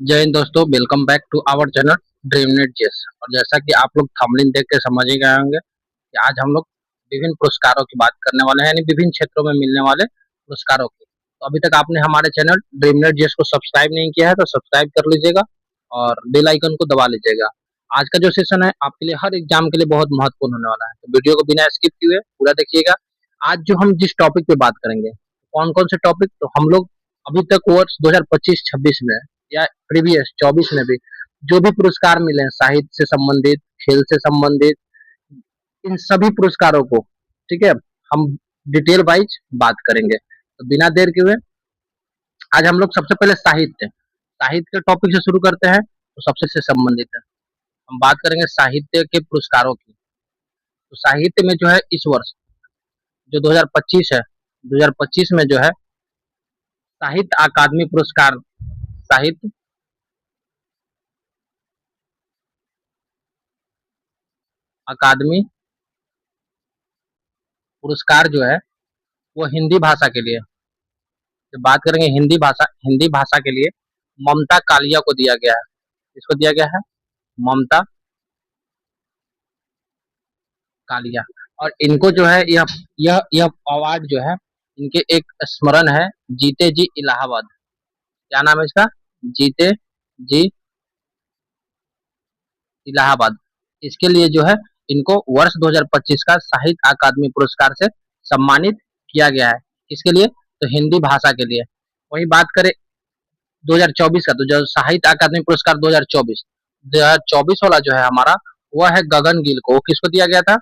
जय हिंद दोस्तों, welcome back to our channel dream net jess. और जैसा कि आप लोग थंबनेल देख के समझ ही गए होंगे कि आज हम लोग विभिन्न पुरस्कारों की बात करने वाले हैं, यानी विभिन्न क्षेत्रों में मिलने वाले पुरस्कारों की। तो अभी तक आपने हमारे चैनल ड्रीम नेट जेस को सब्सक्राइब नहीं किया है तो सब्सक्राइब कर लीजिएगा और बेल आइकन को दबा लीजिएगा। आज का जो सेशन है आपके लिए हर एग्जाम के लिए बहुत महत्वपूर्ण होने वाला है, तो वीडियो को बिना स्किप किए पूरा देखिएगा। आज जो हम जिस टॉपिक पे बात करेंगे, कौन कौन से टॉपिक, तो हम लोग अभी तक वर्ष 2025-26 में या प्रीवियस 24 में भी जो भी पुरस्कार मिले हैं, साहित्य से संबंधित, खेल से संबंधित, इन सभी पुरस्कारों को, ठीक है, हम डिटेल वाइज बात करेंगे। तो बिना देर के हुए आज हम लोग सबसे पहले साहित्य साहित्य के टॉपिक से शुरू करते हैं। तो सबसे से संबंधित है, हम बात करेंगे साहित्य के पुरस्कारों की। तो साहित्य में जो है इस वर्ष जो 2025 है, 2025 में जो है साहित्य अकादमी पुरस्कार, साहित्य अकादमी पुरस्कार जो है वो हिंदी भाषा के लिए, जब बात करेंगे हिंदी भाषा के लिए ममता कालिया को दिया गया है। इसको दिया गया है ममता कालिया। और इनको जो है यह अवार्ड जो है, इनके एक स्मरण है, जीते जी इलाहाबाद। क्या नाम है इसका? जीते जी इलाहाबाद। इसके लिए जो है इनको वर्ष 2025 का साहित्य अकादमी पुरस्कार से सम्मानित किया गया है। किसके लिए? तो हिंदी भाषा के लिए। वही बात करें 2024 का, तो जो साहित्य अकादमी पुरस्कार 2024 वाला जो है हमारा, वह है गगन गिल को। वो किसको दिया गया था?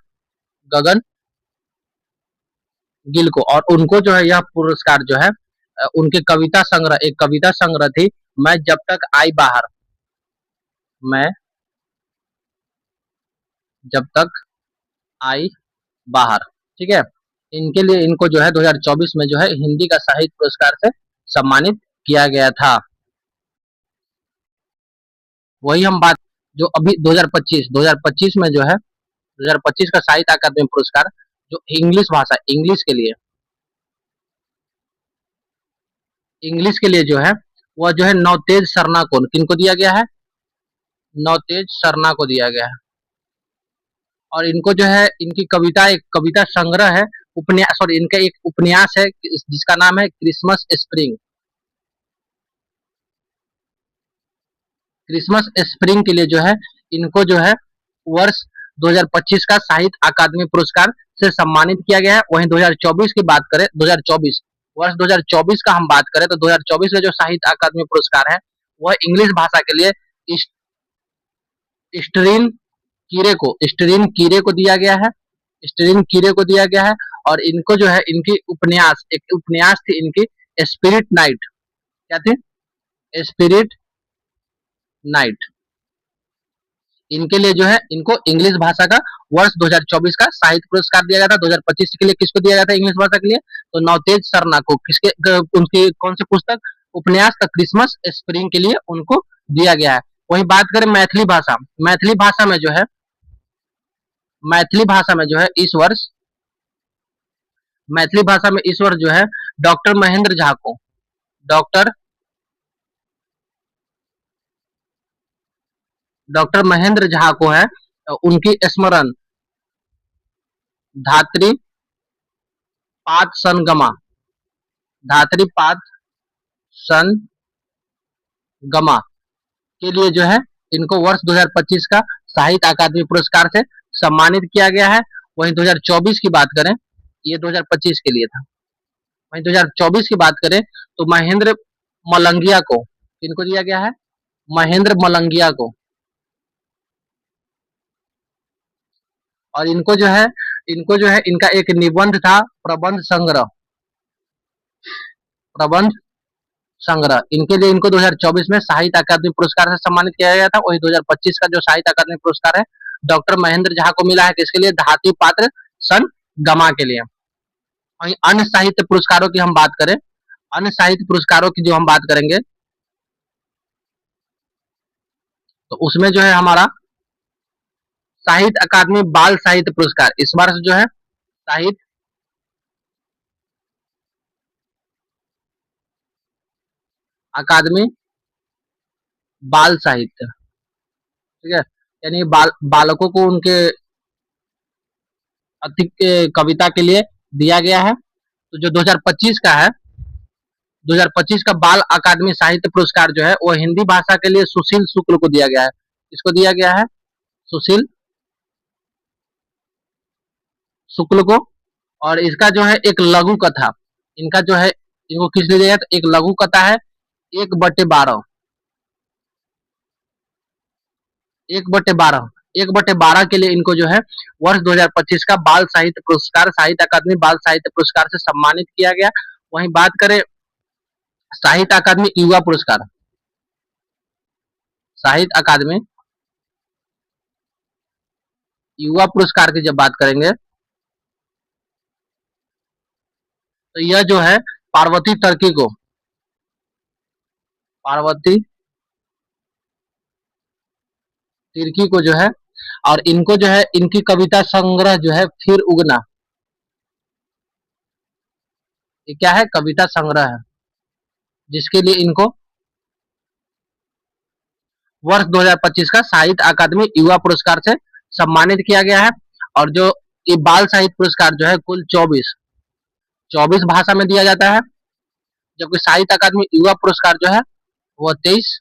गगन गिल को। और उनको जो है यह पुरस्कार जो है उनके कविता संग्रह, एक कविता संग्रह थी, मैं जब तक आई बाहर, मैं जब तक आई बाहर, ठीक है। इनके लिए इनको जो है 2024 में जो है हिंदी का साहित्य पुरस्कार से सम्मानित किया गया था। वही हम बात जो अभी 2025 में जो है 2025 का साहित्य अकादमी पुरस्कार जो इंग्लिश भाषा, इंग्लिश के लिए जो है वह जो है नवतेज सरना को, किनको दिया गया है? नवतेज सरना को दिया गया है। और इनको जो है इनकी कविता, एक कविता संग्रह है, उपन्यास, सॉरी, इनका एक उपन्यास है जिसका नाम है क्रिसमस स्प्रिंग। क्रिसमस स्प्रिंग के लिए जो है इनको जो है वर्ष 2025 का साहित्य अकादमी पुरस्कार से सम्मानित किया गया है। वहीं 2024 की बात करें, 2024 वर्ष 2024 का हम बात करें तो 2024 में जो साहित्य अकादमी पुरस्कार है वह इंग्लिश भाषा के लिए स्टरीन स्टरीन कीरे को दिया गया है। स्टरीन कीरे को दिया गया है। और इनको जो है इनकी उपन्यास, एक उपन्यास थी इनकी, स्पिरिट नाइट। क्या थी? Spirit night. इनके लिए जो है इनको इंग्लिश भाषा का वर्ष 2024 का साहित्य पुरस्कार दिया गया था। 2025 के लिए किसको दिया गया था इंग्लिश भाषा के लिए? तो नवतेज सरना को। किसके, उनकी कौन सी पुस्तक, उपन्यास का क्रिसमस स्प्रिंग के लिए उनको दिया गया है। वही बात करें मैथिली भाषा, मैथिली भाषा में जो है, मैथिली भाषा में जो है इस वर्ष, मैथिली भाषा में इस वर्ष जो है डॉक्टर महेंद्र झा को, डॉक्टर डॉक्टर महेंद्र झा को है उनकी स्मरण, धात्री पात संगमा, धात्री पात संगमा के लिए जो है इनको वर्ष 2025 का साहित्य अकादमी पुरस्कार से सम्मानित किया गया है। वहीं 2024 की बात करें, ये 2025 के लिए था। वहीं 2024 की बात करें तो महेंद्र मलंगिया को, किनको दिया गया है? महेंद्र मलंगिया को। और इनको जो है इनका एक निबंध था, प्रबंध संग्रह। इनके लिए इनको 2024 में साहित्य अकादमी पुरस्कार से सम्मानित किया गया था। वही 2025 का जो साहित्य अकादमी पुरस्कार है डॉक्टर महेंद्र झा को मिला है। किसके लिए? धाती पात्र सन गमा के लिए। वहीं अन्य साहित्य पुरस्कारों की हम बात करें, अन्य साहित्य पुरस्कारों की जो हम बात करेंगे तो उसमें जो है हमारा साहित्य अकादमी बाल साहित्य पुरस्कार, इस बार से जो है साहित्य अकादमी बाल साहित्य, ठीक है, यानी बालकों को उनके अति कविता के लिए दिया गया है। तो जो 2025 का है, 2025 का बाल अकादमी साहित्य पुरस्कार जो है वो हिंदी भाषा के लिए सुशील शुक्ल को दिया गया है। किसको दिया गया है? सुशील शुक्ल को। और इसका जो है एक लघु कथा, इनका जो है, इनको किस लिए दिया गया? तो एक लघु कथा है 1/12, 1/12, 1/12 के लिए इनको जो है वर्ष 2025 का बाल साहित्य पुरस्कार, साहित्य अकादमी बाल साहित्य पुरस्कार से सम्मानित किया गया। वहीं बात करें साहित्य अकादमी युवा पुरस्कार, साहित्य अकादमी युवा पुरस्कार की जब बात करेंगे तो यह जो है पार्वती तर्की को, पार्वती तिर्की को जो है, और इनको जो है इनकी कविता संग्रह जो है फिर उगना, ये क्या है? कविता संग्रह है, जिसके लिए इनको वर्ष 2025 का साहित्य अकादमी युवा पुरस्कार से सम्मानित किया गया है। और जो ये बाल साहित्य पुरस्कार जो है कुल 24 भाषा में दिया जाता है, जबकि साहित्य अकादमी युवा पुरस्कार जो है वो 23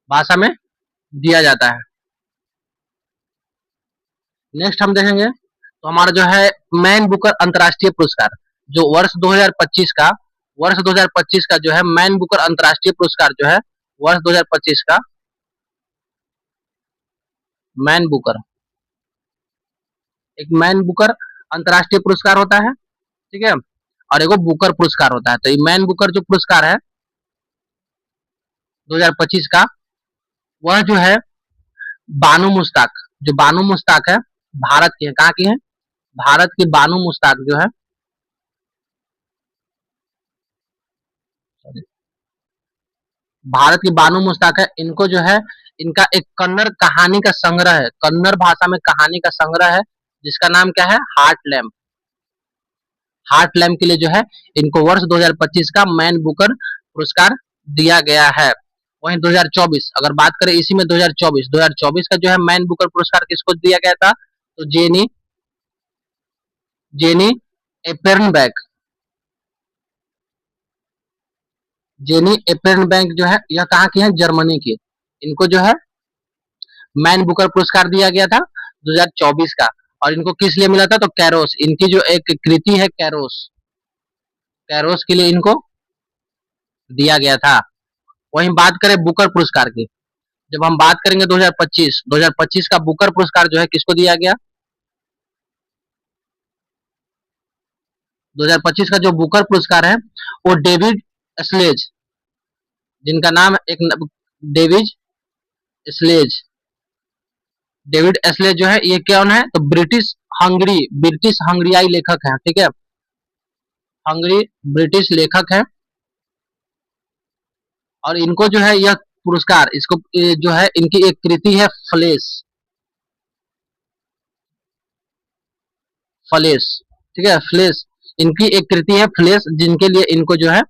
भाषा में दिया जाता है। नेक्स्ट हम देखेंगे तो हमारा जो है मैन बुकर अंतर्राष्ट्रीय पुरस्कार, जो वर्ष 2025 का जो है मैन बुकर अंतर्राष्ट्रीय पुरस्कार जो है वर्ष 2025 का मैन बुकर, एक मैन बुकर अंतर्राष्ट्रीय पुरस्कार होता है, ठीक है, और एक बुकर पुरस्कार होता है। तो ये मैन बुकर जो पुरस्कार है 2025 का, वह जो है बानू मुश्ताक, जो बानू मुश्ताक है भारत की है, कहाँ की है? भारत की बानू मुश्ताक जो है, भारत की बानू मुश्ताक है, इनको जो है इनका एक कन्नड़ कहानी का संग्रह है, कन्नड़ भाषा में कहानी का संग्रह है, जिसका नाम क्या है? Heart lamp. हार्ट लैम्प के लिए जो है इनको वर्ष 2025 का मैन बुकर पुरस्कार दिया गया है। वहीं 2024 अगर बात करें इसी में 2024 का जो है मैन बुकर पुरस्कार किसको दिया गया था? तो जेनी जेनी एपेर्नबैक, जेनी एपेर्नबैक जो है यह कहाँ की है? जर्मनी की। इनको जो है मैन बुकर पुरस्कार दिया गया था 2024 का। और इनको किस लिए मिला था? तो कैरोस, इनकी जो एक कृति है कैरोस, कैरोस के लिए इनको दिया गया था। वहीं बात करें बुकर पुरस्कार की, जब हम बात करेंगे 2025 का बुकर पुरस्कार जो है किसको दिया गया? 2025 का जो बुकर पुरस्कार है वो डेविड स्लेज, जिनका नाम एक डेविड स्लेज, डेविड एस्ले जो है ये कौन है? तो ब्रिटिश हंगरियाई लेखक है, ठीक है, हंगरी ब्रिटिश लेखक है। और इनको जो है यह पुरस्कार, इसको जो है इनकी एक कृति है फ्लेश, फ्लेश, ठीक है, फ्लेश, इनकी एक कृति है फ्लेश, जिनके लिए इनको जो है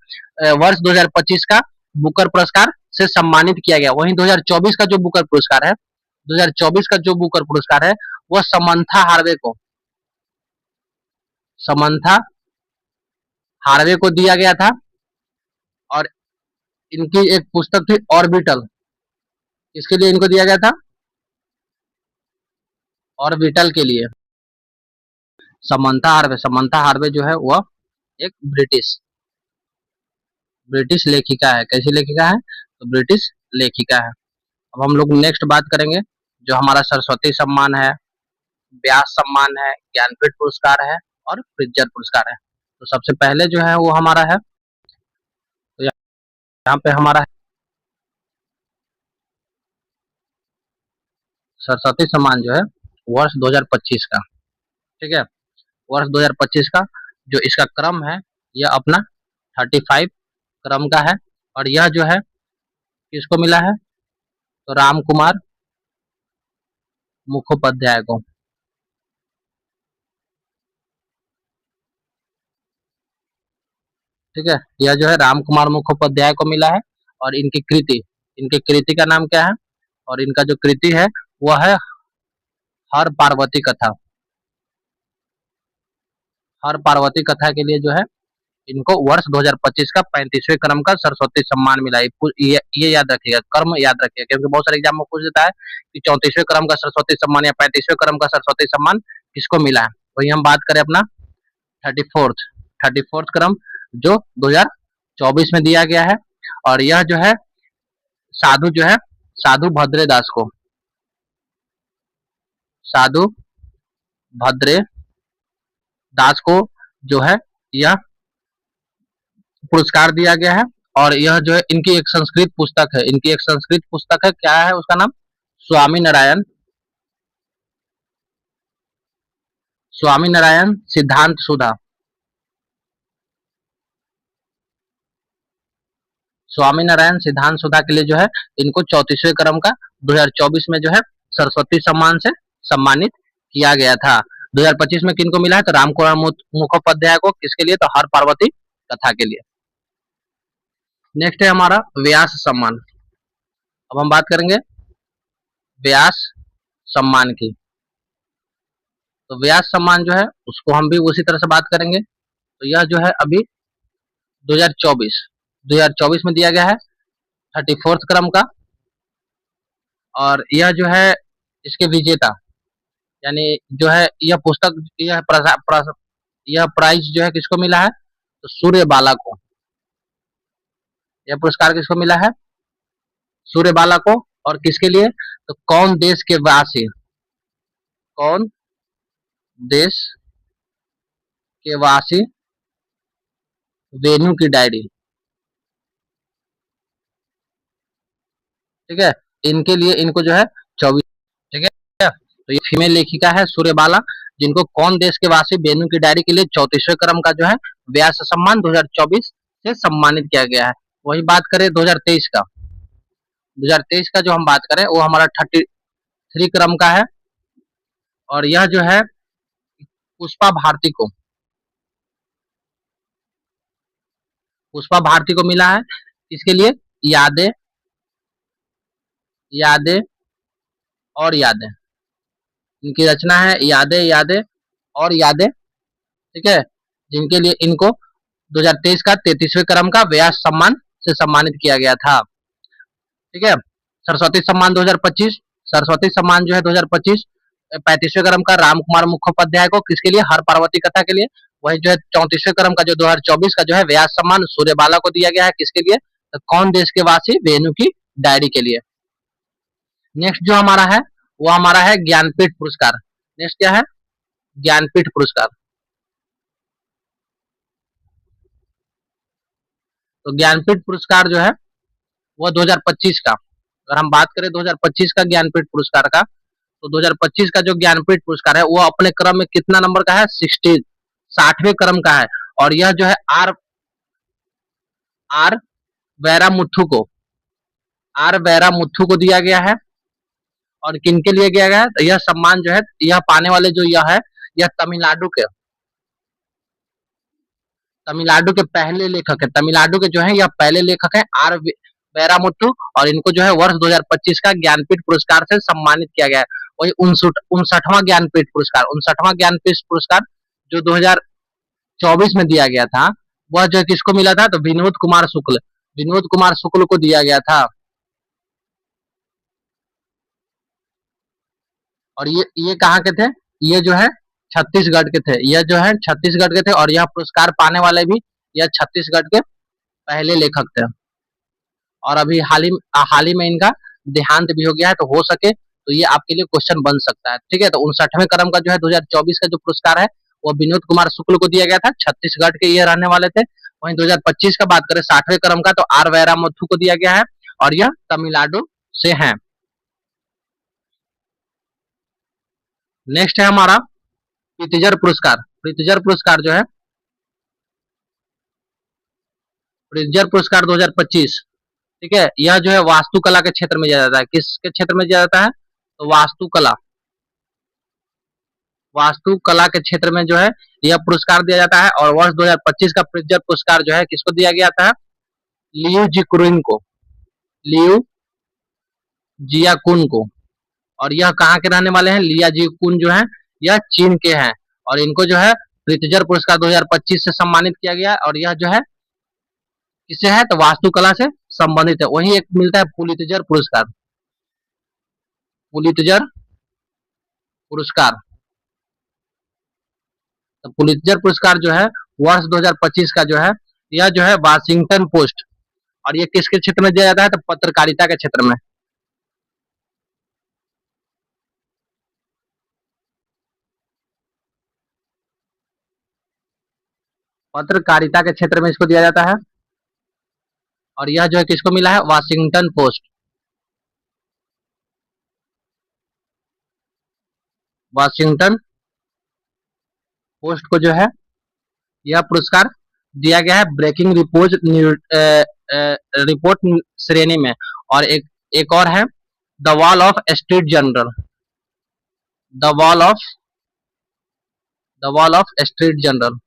वर्ष 2025 का बुकर पुरस्कार से सम्मानित किया गया। वहीं 2024 का जो बुकर पुरस्कार है, 2024 का जो बुकर पुरस्कार है वह समंथा हार्वे को, समंथा हार्वे को दिया गया था। और इनकी एक पुस्तक थी ऑर्बिटल, इसके लिए इनको दिया गया था? ऑर्बिटल के लिए। समंथा हार्वे जो है वह एक ब्रिटिश ब्रिटिश लेखिका है। कैसी लेखिका है? तो ब्रिटिश लेखिका है। अब हम लोग नेक्स्ट बात करेंगे जो हमारा सरस्वती सम्मान है, व्यास सम्मान है, ज्ञानपीठ पुरस्कार है और फ्रिट्जर पुरस्कार है। तो सबसे पहले जो है वो हमारा है, तो यहाँ पे हमारा सरस्वती सम्मान जो है वर्ष 2025 का, ठीक है, वर्ष 2025 का जो इसका क्रम है यह अपना 35 क्रम का है। और यह जो है किसको मिला है? तो राम कुमार मुखोपाध्याय को, ठीक है, यह जो है राम कुमार मुखोपाध्याय को मिला है। और इनकी कृति इनकी कृति का नाम क्या है? और इनका जो कृति है वह है हर पार्वती कथा। हर पार्वती कथा के लिए जो है इनको वर्ष 2025 का 35वें क्रम का सरस्वती सम्मान मिला है। ये याद रखिएगा, क्रम याद रखिएगा, क्योंकि बहुत सारे एग्जाम में पूछ देता है कि 34वें क्रम का सरस्वती सम्मान या 35वें क्रम का सरस्वती सम्मान किसको मिला है। वही हम बात करें अपना 34th क्रम जो 2024 में दिया गया है। और यह जो है साधु भद्रे दास को, साधु भद्रे दास को जो है यह पुरस्कार दिया गया है। और यह जो है इनकी एक संस्कृत पुस्तक है, क्या है उसका नाम? स्वामी नारायण सिद्धांत सुधा। स्वामीनारायण सिद्धांत सुधा के लिए जो है इनको 34वें क्रम का 2024 में जो है सरस्वती सम्मान से सम्मानित किया गया था। 2025 में किनको मिला है? तो रामकुमार मुखोपाध्याय को। किसके लिए? तो हर पार्वती कथा के लिए। नेक्स्ट है हमारा व्यास सम्मान। अब हम बात करेंगे व्यास सम्मान की। तो व्यास सम्मान जो है उसको हम भी उसी तरह से बात करेंगे। तो यह जो है अभी 2024 में दिया गया है 34th क्रम का। और यह जो है इसके विजेता यानी जो है यह पुस्तक यह प्राइज जो है किसको मिला है? तो सूर्यबाला को। यह पुरस्कार किसको मिला है? सूर्यबाला को। और किसके लिए? तो कौन देश के वासी वेणु की डायरी। ठीक है, इनके लिए इनको जो है 24। ठीक है, तो ये फीमेल लेखिका है सूर्यबाला, जिनको कौन देश के वासी वेणु की डायरी के लिए 34वें क्रम का जो है व्यास सम्मान 2024 से सम्मानित किया गया है। वही बात करें 2023 का, 2023 का जो हम बात करें वो हमारा 33 क्रम का है। और यह जो है पुष्पा भारती को मिला है। इसके लिए यादें और यादें, इनकी रचना है यादें और यादें। ठीक है, जिनके लिए इनको 2023 का 33वें क्रम का व्यास सम्मान से सम्मानित किया गया था। ठीक है, सरस्वती सम्मान 2025, सरस्वती सम्मान जो है 2025 35वें क्रम का रामकुमार मुखोपाध्याय को। किसके लिए? हर पार्वती कथा के लिए। वही जो है 34वें क्रम का जो 2024 का जो है व्यास सम्मान सूर्यबाला को दिया गया है। किसके लिए? तो कौन देश के वासी वेणु की डायरी के लिए। नेक्स्ट जो हमारा है वो हमारा है ज्ञानपीठ पुरस्कार। नेक्स्ट क्या है? ज्ञानपीठ पुरस्कार। तो ज्ञानपीठ पुरस्कार जो है वो 2025 का, अगर हम बात करें 2025 का ज्ञानपीठ पुरस्कार का, तो 2025 का जो ज्ञानपीठ पुरस्कार है वो अपने क्रम में कितना नंबर का है? 60वें क्रम का है। और यह जो है आर वैरा मुथ्थू को दिया गया है। और किनके लिए दिया गया है? तो यह सम्मान जो है यह पाने वाले जो यह तमिलनाडु के पहले लेखक है। तमिलनाडु के जो है यह पहले लेखक है आर वैरामुथु। और इनको जो है वर्ष 2025 का ज्ञानपीठ पुरस्कार से सम्मानित किया गया है। वही 59वां ज्ञानपीठ पुरस्कार जो 2024 में दिया गया था वह जो किसको मिला था? तो विनोद कुमार शुक्ल को दिया गया था। और ये कहाँ के थे? ये जो है छत्तीसगढ़ के थे। यह जो है छत्तीसगढ़ के थे और यह पुरस्कार पाने वाले भी यह छत्तीसगढ़ के पहले लेखक थे। और अभी हाल ही में इनका देहांत भी हो गया है। तो हो सके तो ये आपके लिए क्वेश्चन बन सकता है। ठीक है, तो 59वें क्रम का जो है 2024 का जो पुरस्कार है वो विनोद कुमार शुक्ल को दिया गया था। छत्तीसगढ़ के ये रहने वाले थे। वहीं 2025 का बात करें 60वें क्रम का, तो आर वैरामुथु को दिया गया है और यह तमिलनाडु से है। नेक्स्ट है हमारा प्रीतिजर पुरस्कार जो है प्रीतिजर पुरस्कार 2025। ठीक है, यह जो है वास्तुकला के क्षेत्र में दिया जाता है। किसके क्षेत्र में दिया जाता है? तो वास्तुकला के क्षेत्र में जो है यह पुरस्कार दिया जाता है। और वर्ष 2025 का प्रीतिजर पुरस्कार जो है किसको दिया गया था? लियू जिया कुन को। और यह कहाँ के रहने वाले हैं? लिया जी कुन जो है यह चीन के हैं। और इनको जो है प्रित्जर पुरस्कार 2025 से सम्मानित किया गया है। और यह जो है किसे है? तो वास्तुकला से संबंधित है। वही एक मिलता है पुलित्जर पुरस्कार। पुलित्जर पुरस्कार, तो पुलित्जर पुरस्कार जो है वर्ष 2025 का जो है यह जो है वाशिंगटन पोस्ट, और ये किसके क्षेत्र में दिया जाता है? तो पत्रकारिता के क्षेत्र में। पत्रकारिता के क्षेत्र में इसको दिया जाता है। और यह जो है किसको मिला है? Washington post. वाशिंगटन पोस्ट को जो है यह पुरस्कार दिया गया है ब्रेकिंग रिपोर्ट श्रेणी में। और एक और है the wall of street journal. The wall of street journal,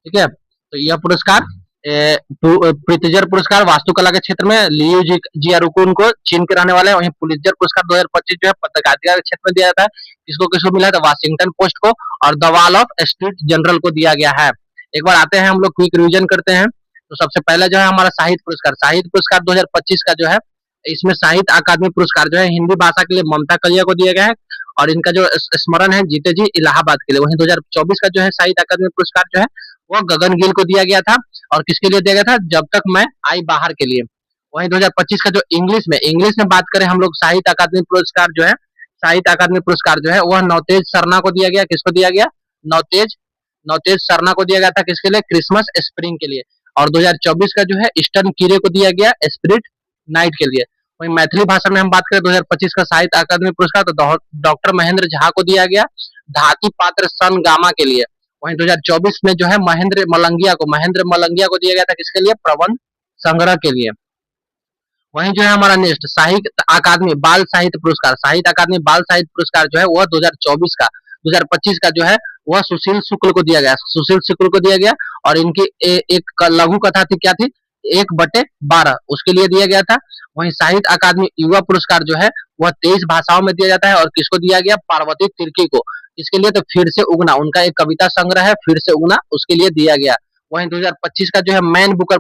ठीक है। तो यह पुरस्कार प्रित्जर पुरस्कार वास्तुकला के क्षेत्र में लियू जियारुकुन को चीन के रहने वाले हैं। वहीं पुलित्जर पुरस्कार 2025 जो है पत्रकारिता के क्षेत्र में दिया जाता है। किसको किसको मिला है? तो वाशिंगटन पोस्ट को और the wall of Street Journal को दिया गया है। एक बार आते हैं हम लोग क्विक रिविजन करते हैं। तो सबसे पहले जो है हमारा साहित्य पुरस्कार, 2025 का जो है इसमें साहित्य अकादमी पुरस्कार जो है हिंदी भाषा के लिए ममता कलिया को दिया गया है। और इनका जो स्मरण है जीते जी इलाहाबाद के लिए। वहीं 2024 का जो है साहित्य अकादमी पुरस्कार जो है वो गगन गिल को दिया गया था। और किसके लिए दिया गया था? जब तक मैं आई बाहर के लिए। वहीं 2025 का जो इंग्लिश में बात करें हम लोग, साहित्य अकादमी पुरस्कार जो है वह नवतेज सरना को दिया गया। किसको दिया गया? नवतेज नवतेज सरना को दिया गया था। किसके लिए? क्रिसमस स्प्रिंग के लिए। और 2024 का जो है ईस्टर्न कीरे को दिया गया स्पिरिट नाइट के लिए। वहीं मैथिली भाषा में हम बात करें 2025 का साहित्य अकादमी पुरस्कार तो डॉक्टर महेंद्र झा को दिया गया धातु पात्र सन गामा के लिए। वहीं 2024 में जो है महेंद्र मलंगिया को दिया गया था। किसके लिए? प्रबंध संग्रह के लिए। वहीं जो है हमारा नेक्स्ट साहित्य अकादमी बाल साहित्य पुरस्कार जो है वह 2024 का 2025 का जो है वह सुशील शुक्ल को दिया गया। और इनकी एक लघु कथा थी, क्या थी? 1/12 उसके लिए दिया गया था। वहीं साहित्य अकादमी युवा पुरस्कार जो है वह 23 भाषाओं में दिया जाता है। और किसको दिया गया? पार्वती तिर्की को। इसके लिए तो फिर से उगना, उनका एक कविता संग्रह है फिर से उगना, उसके लिए दिया गया। वहीं 2025 का जो है मैन बुकर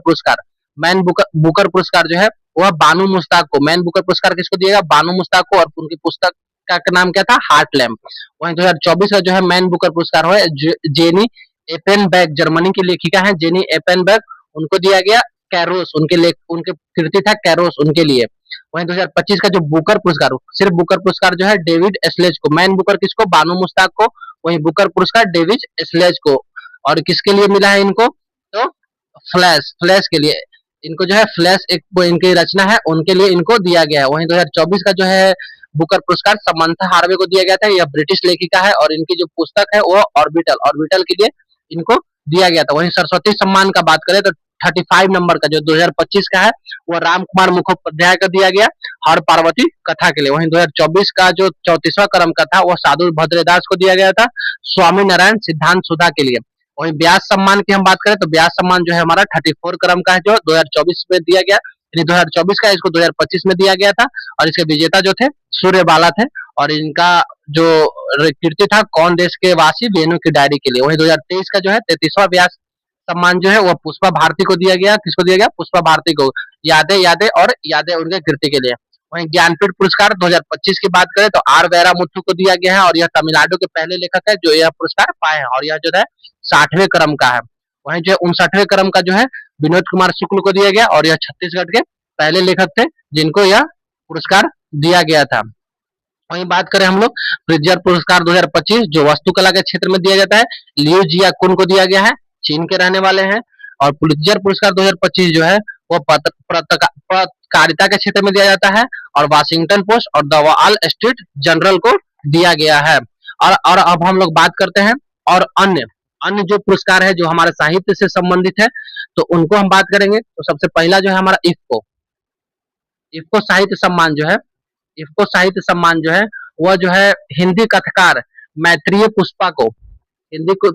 पुरस्कार जो है वह बानू मुश्ताक को। मैन बुकर पुरस्कार किसको दिएगा? बानू मुश्ताक को। और उनकी पुस्तक का नाम क्या था? Heart lamp. वहीं 2024 का जो है मैन बुकर पुरस्कार है जेनी एपेनबर्ग, जर्मनी की लेखिका है जेनी एपेनबर्ग, उनको दिया गया कैरोस। उनके कृति था कैरोस उनके लिए। वहीं 2025 का जो बुकर पुरस्कार, सिर्फ बुकर पुरस्कार जो है डेविड एस्लेज को। मैन बुकर किसको? बानू मुश्ताक को। वहीं बुकर पुरस्कार डेविड एस्लेज को। और किसके लिए मिला है इनको? तो फ्लैश के लिए इनको जो है फ्लैश एक इनकी रचना है उनके लिए इनको दिया गया है। वहीं 2024 का जो है बुकर पुरस्कार समंथा हार्वे को दिया गया था। यह ब्रिटिश लेखिका है और इनकी जो पुस्तक है वो ऑर्बिटल के लिए इनको दिया गया था। वहीं सरस्वती सम्मान का बात करें तो 35 नंबर का जो 2025 का है वो राम कुमार मुखोपाध्याय को दिया गया हर पार्वती कथा के लिए। वहीं 2024 का जो 34वां क्रम का था वो साधु भद्रदास को दिया गया था स्वामी नारायण सिद्धांत सुधा के लिए। वहीं व्यास सम्मान की हम बात करें तो व्यास सम्मान जो है हमारा 34 क्रम का है जो 2024 में दिया गया, यानी 2024 का इसको 2025 में दिया गया था। और इसके विजेता जो थे सूर्यबाला थे। और इनका जो कीर्ति था कौन देश के वासी वेणु की डायरी के लिए। वहीं 2023 का जो है 33वां व्यास सम्मान जो है वो पुष्पा भारती को दिया गया। किसको दिया गया? पुष्पा भारती को। यादें उनके कृति के लिए। वहीं ज्ञानपीठ पुरस्कार 2025 की बात करें तो आर वैरा मुथु को दिया गया है। और यह तमिलनाडु के पहले लेखक है जो यह पुरस्कार पाए हैं। और यह जो है 60वें क्रम का है। वहीं जो 59वें क्रम का जो है विनोद कुमार शुक्ल को दिया गया। और यह छत्तीसगढ़ के पहले लेखक थे जिनको यह पुरस्कार दिया गया था। वहीं बात करें हम लोग प्रित्जर पुरस्कार 2025 जो वास्तुकला के क्षेत्र में दिया जाता है लियू जियाकुन को दिया गया है, चीन के रहने वाले हैं। और पुलित्जर पुरस्कार 2025 जो है वो पत्रकारिता के क्षेत्र में दिया जाता है और वाशिंगटन पोस्ट और द वॉल स्ट्रीट जर्नल को दिया गया है। और अब हम लोग बात करते हैं और अन्य अन्य जो पुरस्कार है जो हमारे साहित्य से संबंधित है तो उनको हम बात करेंगे। तो सबसे पहला जो है हमारा इफ्को साहित्य सम्मान जो है इफ्को साहित्य सम्मान जो है वह जो है हिंदी कथकार मैत्रेय पुष्पा को हिंदी को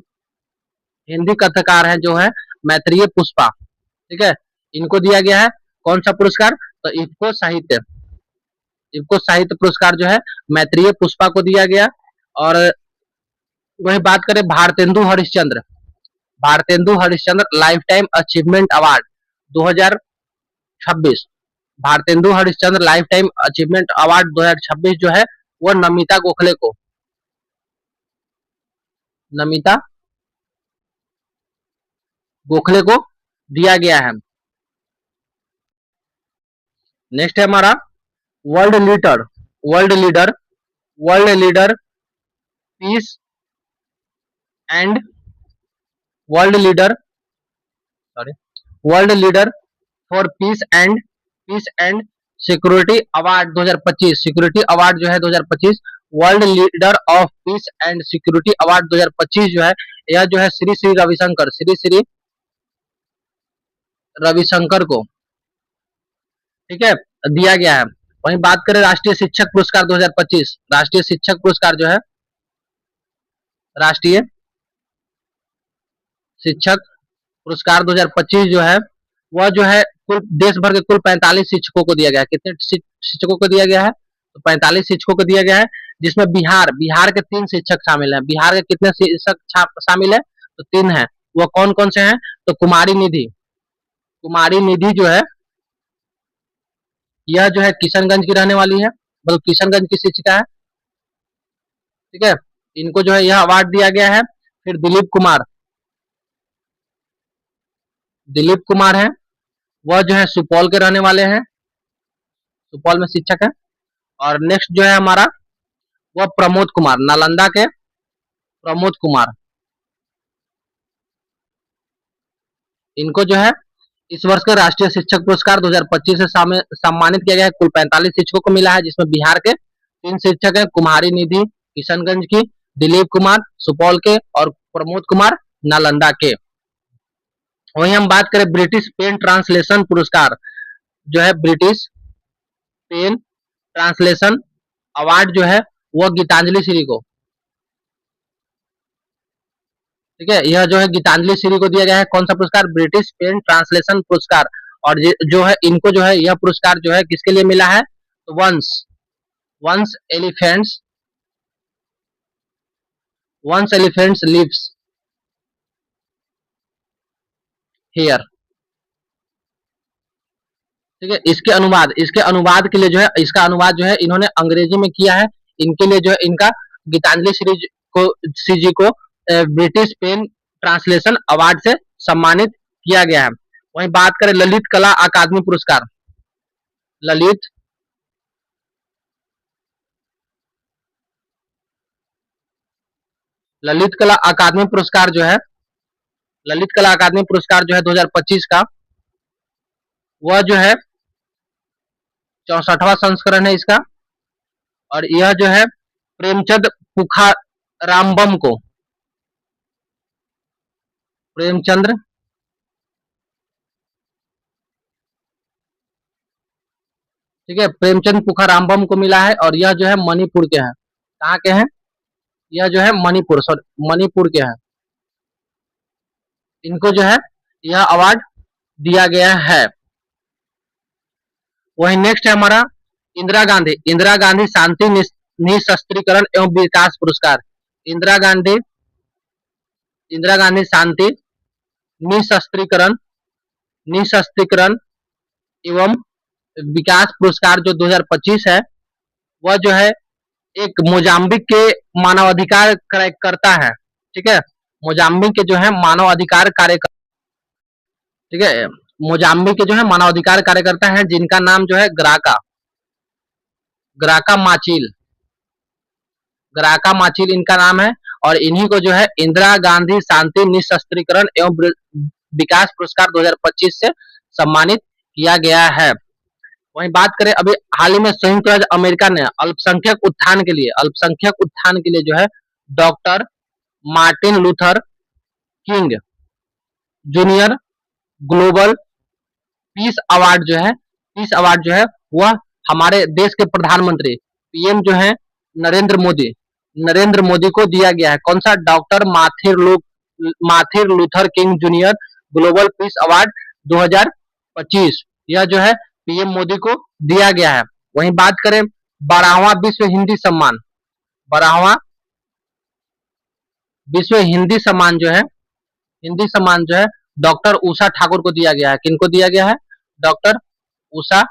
हिंदी कथकार है जो है मैत्रेय पुष्पा, ठीक है, इनको दिया गया है। कौन सा पुरस्कार? तो इफ्को साहित्य पुरस्कार जो है मैत्रेय पुष्पा को दिया गया। और वही बात करें Bharatendu Harishchandra life time achievement award 2026, Bharatendu Harishchandra life time achievement award 2026 जो है वो नमिता गोखले को दिया गया है। नेक्स्ट है हमारा world leader world leader world leader peace and world leader sorry world leader for peace and security award 2025, security award जो है 2025, world leader of peace and security award 2025 जो है यह जो है श्री श्री रविशंकर को, ठीक है, दिया गया है। वहीं बात करें राष्ट्रीय शिक्षक पुरस्कार 2025, राष्ट्रीय शिक्षक पुरस्कार जो है राष्ट्रीय शिक्षक पुरस्कार 2025 जो है वह जो है कुल देश भर के कुल 45 शिक्षकों को दिया गया है। कितने शिक्षकों को दिया गया है? तो 45 शिक्षकों को दिया गया है, जिसमें बिहार के 3 शिक्षक शामिल हैं। बिहार के कितने शिक्षक शामिल है? तो 3 है। वह कौन कौन से हैं? तो कुमारी निधि जो है यह जो है किशनगंज की रहने वाली है, मतलब किशनगंज की शिक्षिका है, ठीक है। इनको जो है यह अवार्ड दिया गया है। फिर दिलीप कुमार है, वह जो है सुपौल के रहने वाले हैं, सुपौल में शिक्षक है। और नेक्स्ट जो है हमारा वह प्रमोद कुमार, नालंदा के प्रमोद कुमार, इनको जो है इस वर्ष के राष्ट्रीय शिक्षक पुरस्कार 2025 से सम्मानित किया गया है। कुल 45 शिक्षकों को मिला है, जिसमें बिहार के 3 शिक्षक हैं, कुमारी निधि किशनगंज की, दिलीप कुमार सुपौल के और प्रमोद कुमार नालंदा के। वहीं हम बात करें ब्रिटिश पेन ट्रांसलेशन पुरस्कार जो है ब्रिटिश पेन ट्रांसलेशन अवार्ड जो है वह गीतांजलि श्री को, ठीक है, यह जो है गीतांजलि श्री को दिया गया है। कौन सा पुरस्कार? ब्रिटिश पेन ट्रांसलेशन पुरस्कार। और जो है इनको जो है यह पुरस्कार जो है किसके लिए मिला है? तो वंस एलिफेंट्स लिव्स हियर, ठीक है। इसके अनुवाद के लिए जो है इसका अनुवाद जो है इन्होंने अंग्रेजी में किया है। इनके लिए जो है इनका गीतांजलि श्री जी को ब्रिटिश पेन ट्रांसलेशन अवार्ड से सम्मानित किया गया है। वहीं बात करें ललित कला अकादमी पुरस्कार, ललित कला अकादमी पुरस्कार जो है 2025 का, वह जो है 64वां संस्करण है इसका। और यह जो है प्रेमचंद पुखाराम्बम को, ठीक है, प्रेमचंद पुखाराम्बम को मिला है। और यह जो है मणिपुर के हैं। कहाँ के हैं? यह जो है मणिपुर के हैं। इनको जो है यह अवार्ड दिया गया है। वही नेक्स्ट है हमारा इंदिरा गांधी शांति निशस्त्रीकरण एवं विकास पुरस्कार, इंदिरा गांधी शांति निशस्त्रीकरण एवं विकास पुरस्कार जो 2025 है, वह जो है एक मोजाम्बिक के मानवाधिकार कार्यकर्ता है, ठीक है, मोजाम्बिक के जो है मानवाधिकार कार्यकर्ता, ठीक है, मोजाम्बिक के जो है मानवाधिकार कार्यकर्ता है, जिनका नाम जो है ग्राका माचिल इनका नाम है। और इन्हीं को जो है इंदिरा गांधी शांति निशस्त्रीकरण एवं विकास पुरस्कार 2025 से सम्मानित किया गया है। वहीं बात करें अभी हाल ही में संयुक्त राज्य अमेरिका ने अल्पसंख्यक उत्थान के लिए जो है doctor Martin Luther king junior global peace award जो है वह हमारे देश के प्रधानमंत्री पीएम जो है नरेंद्र मोदी को दिया गया है। कौन सा? Doctor Martin Luther king junior global peace award 2025। यह जो है पीएम मोदी को दिया गया है। वहीं बात करें 12वां विश्व हिंदी सम्मान, 12वां विश्व हिंदी सम्मान जो है, हिंदी सम्मान जो है डॉक्टर उषा ठाकुर को दिया गया है। किनको दिया गया है? डॉक्टर उषा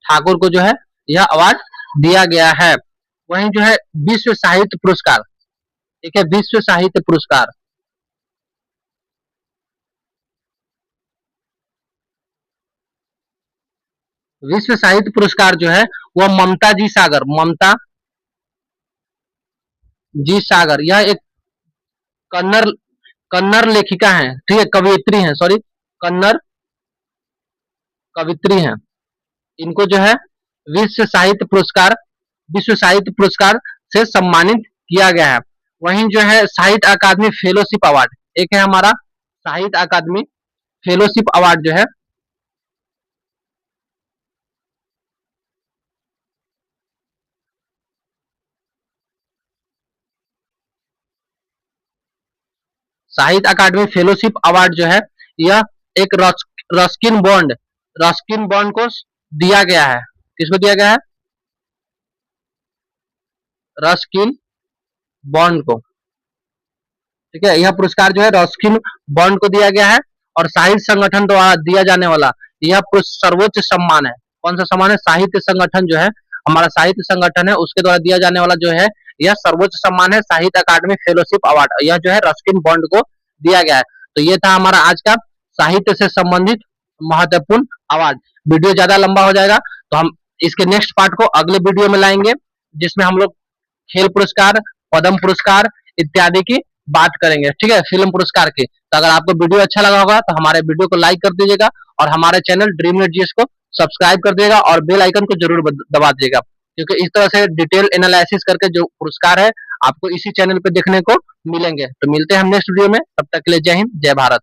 ठाकुर को जो है यह अवार्ड दिया गया है। वहीं जो है विश्व साहित्य पुरस्कार, ठीक है, विश्व साहित्य पुरस्कार, विश्व साहित्य पुरस्कार जो है वह ममता जी सागर, ममता जी सागर, यह एक कन्नड़ कन्नड़ लेखिका है, ठीक है, कवियत्री है, सॉरी, कन्नड़ कवित्री हैं। इनको जो है विश्व साहित्य पुरस्कार, विश्व साहित्य पुरस्कार से सम्मानित किया गया है। वहीं जो है साहित्य अकादमी फेलोशिप अवार्ड, एक है हमारा साहित्य अकादमी फेलोशिप अवार्ड जो है, साहित्य अकादमी फेलोशिप अवार्ड जो है यह एक रस्किन बॉन्ड, रस्किन बॉन्ड को दिया गया है। किसको दिया गया है? रस्किन बॉन्ड को, ठीक है। यह पुरस्कार जो है रस्किन बॉन्ड को दिया गया है और साहित्य संगठन द्वारा दिया जाने वाला यह सर्वोच्च सम्मान है। कौन सा सम्मान है? साहित्य संगठन जो है, हमारा साहित्य संगठन है, उसके द्वारा दिया जाने वाला जो है यह सर्वोच्च सम्मान है, साहित्य अकादमी फेलोशिप अवार्ड। यह जो है रस्किन बॉन्ड को दिया गया है। तो ये था हमारा आज का साहित्य से संबंधित महत्वपूर्ण अवार्ड। वीडियो ज्यादा लंबा हो जाएगा तो हम इसके नेक्स्ट पार्ट को अगले वीडियो में लाएंगे, जिसमें हम लोग खेल पुरस्कार, पद्म पुरस्कार इत्यादि की बात करेंगे, ठीक है, फिल्म पुरस्कार की। तो अगर आपको वीडियो अच्छा लगा होगा तो हमारे वीडियो को लाइक कर दीजिएगा और हमारे चैनल ड्रीम नेट जीएस को सब्सक्राइब कर दिएगा और बेल आइकन को जरूर दबा दीजिएगा, क्योंकि इस तरह से डिटेल एनालिसिस करके जो पुरस्कार है आपको इसी चैनल पे देखने को मिलेंगे। तो मिलते हैं हम नेक्स्ट वीडियो में, तब तक के लिए जय हिंद, जय भारत।